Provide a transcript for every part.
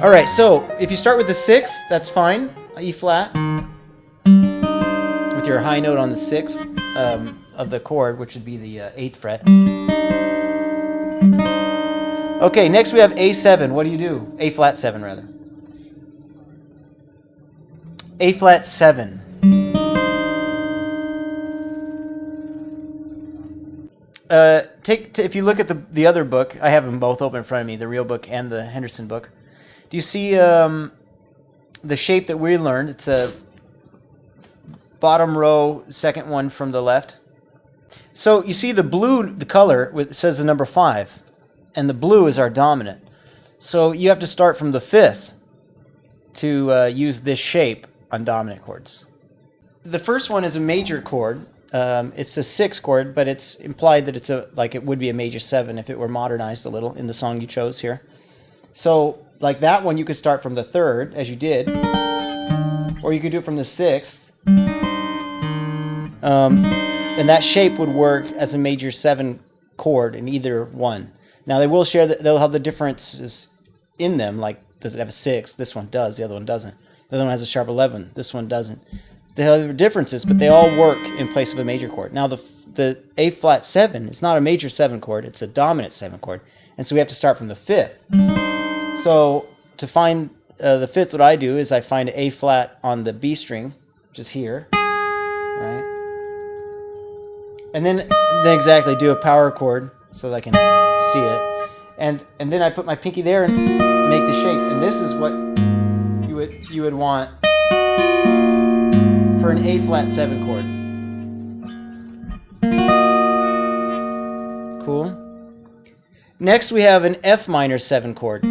All right, so if you start with the 6th, that's fine. E flat with your high note on the 6th of the chord, which would be the 8th fret. Okay, next we have A7. What do you do? A flat 7, rather. A flat 7. If you look at the other book, I have them both open in front of me, the real book and the Henderson book. Do you see the shape that we learned? It's a bottom row, second one from the left. So you see the blue, the color, it says the number 5, and the blue is our dominant. So you have to start from the 5th to use this shape on dominant chords. The first one is a major chord. It's a 6 chord, but it's implied that it's like it would be a major 7 if it were modernized a little in the song you chose here. So like that one, you could start from the 3rd, as you did, or you could do it from the 6th. And that shape would work as a major 7 chord in either one. Now they will share that they'll have the differences in them, like does it have a 6? This one does, the other one doesn't. The other one has a sharp 11, this one doesn't. They have differences, but they all work in place of a major chord. Now the A flat 7 is not a major 7 chord, it's a dominant 7 chord. And so we have to start from the 5th. So to find the 5th, what I do is I find A flat on the B string, which is here, right? And then exactly do a power chord so that I can see it. And then I put my pinky there and make the shape. And this is what you would want for an A flat 7 chord. Cool. Next we have an F minor 7 chord.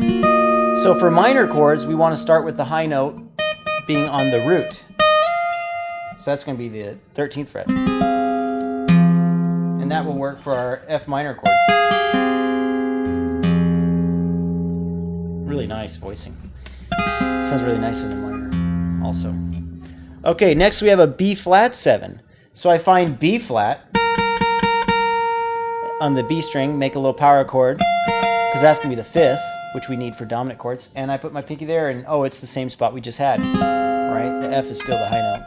So for minor chords, we want to start with the high note being on the root. So that's going to be the 13th fret. And that will work for our F minor chord. Really nice voicing. Sounds really nice in the minor also. Okay, next we have a B flat 7. So I find B flat on the B string, make a little power chord, because that's going to be the 5th, which we need for dominant chords. And I put my pinky there, and oh, it's the same spot we just had. Right? The F is still the high note.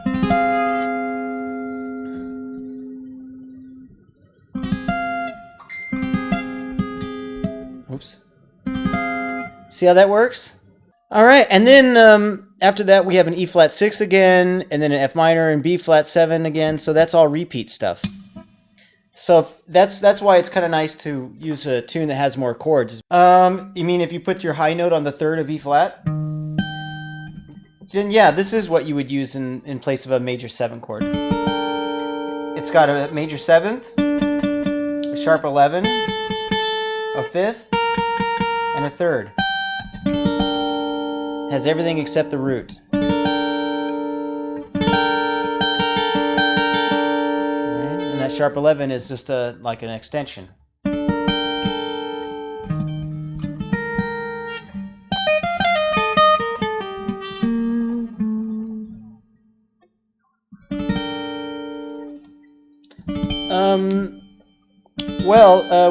Oops. See how that works? All right, and then after that we have an E flat 6 again, and then an F minor and B flat 7 again. So that's all repeat stuff. So that's why it's kind of nice to use a tune that has more chords. You mean if you put your high note on the 3rd of E flat? Then yeah, this is what you would use in place of a major 7 chord. It's got a major 7th, a sharp 11, a 5th, and a 3rd. Has everything except the root. And that sharp 11 is just like an extension.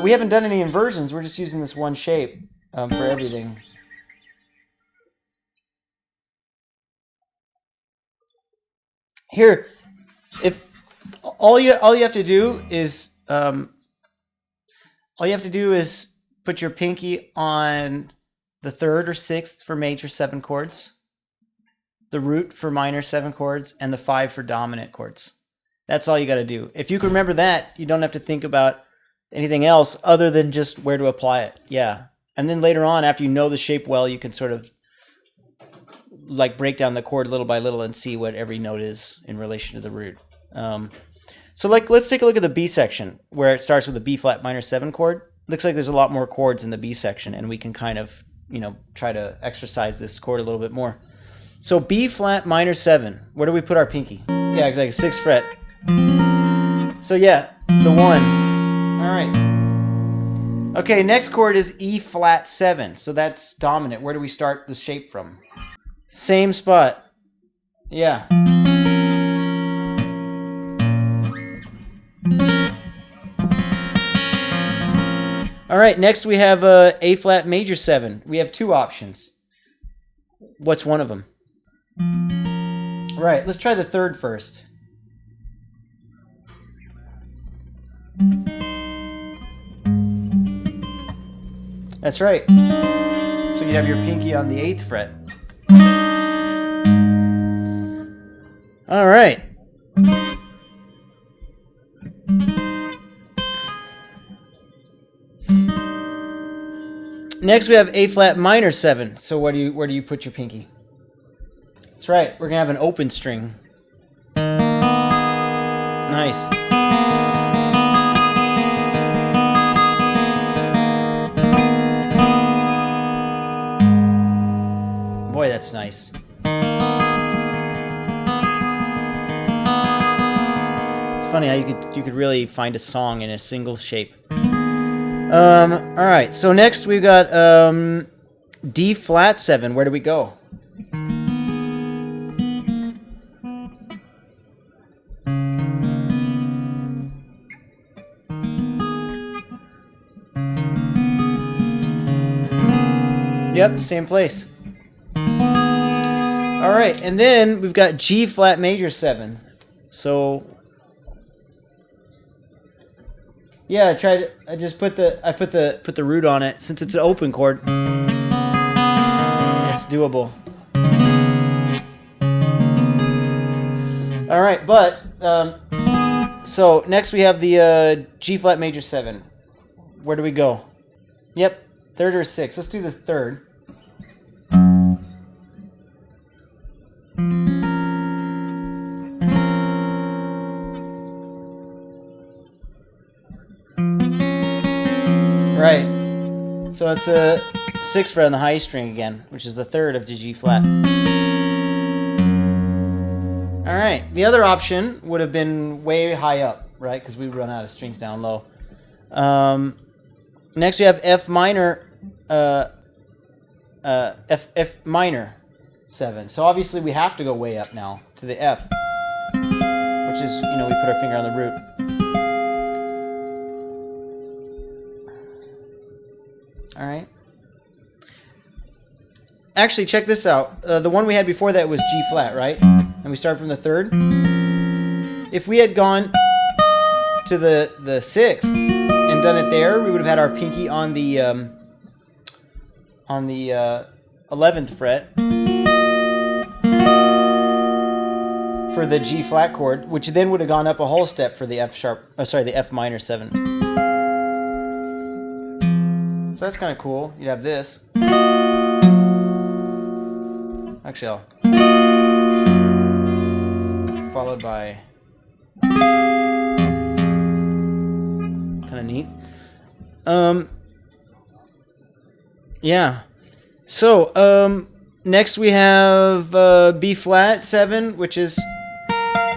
We haven't done any inversions. We're just using this one shape for everything. Here, if all you have to do is put your pinky on the 3rd or 6th for major 7 chords, the root for minor 7 chords, and the 5 for dominant chords. That's all you got to do. If you can remember that, you don't have to think about anything else other than just where to apply it. Yeah, and then later on, after you know the shape well, you can sort of like break down the chord little by little and see what every note is in relation to the root. So like let's take a look at the B section where it starts with a B flat minor 7 chord. Looks like there's a lot more chords in the B section, and we can kind of, try to exercise this chord a little bit more. So B flat minor 7. Where do we put our pinky? Yeah, exactly, 6th fret. So yeah, the 1. All right. Okay, next chord is E flat 7. So that's dominant. Where do we start the shape from? Same spot. Yeah. All right, next we have A flat major 7. We have two options. What's one of them? Right, let's try the third first. That's right. So you'd have your pinky on the 8th fret. All right. Next we have A flat minor 7. So where do you put your pinky? That's right. We're gonna have an open string. Nice. Boy, that's nice. It's funny how you could really find a song in a single shape. All right. So next we've got D flat 7. Where do we go? Yep, same place. All right, and then we've got G flat major 7. So yeah, I just put the root on it since it's an open chord. It's doable. All right, but so next we have the G flat major 7. Where do we go? Yep, 3rd or 6th. Let's do the 3rd. Right. So it's a 6th fret on the high string again, which is the 3rd of the G flat. All right. The other option would have been way high up, right? Because we run out of strings down low. Next we have F minor, F minor 7. So obviously we have to go way up now to the F, which is, we put our finger on the root. All right. Actually, check this out. The one we had before that was G flat, right? And we start from the 3rd. If we had gone to the 6th and done it there, we would have had our pinky on the 11th fret for the G flat chord, which then would have gone up a whole step for the the F minor 7. So that's kind of cool. You'd have this. Actually, I'll followed by kind of neat. Yeah. So next we have B flat 7, which is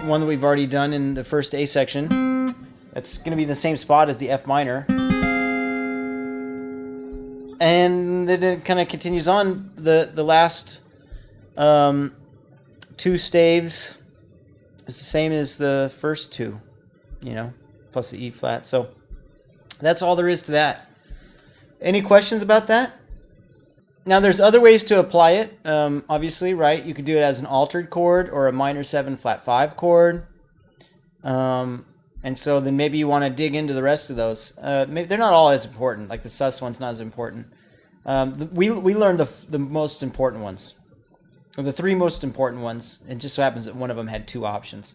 one that we've already done in the first A section. That's going to be the same spot as the F minor. And then it kind of continues on. The last 2 staves is the same as the first 2, plus the E flat. So that's all there is to that. Any questions about that? Now there's other ways to apply it. Obviously, right? You could do it as an altered chord or a minor 7 flat 5 chord. And so then maybe you want to dig into the rest of those. They're not all as important. Like the sus one's not as important. We learned the most important ones, or the 3 most important ones. It just so happens that one of them had 2 options.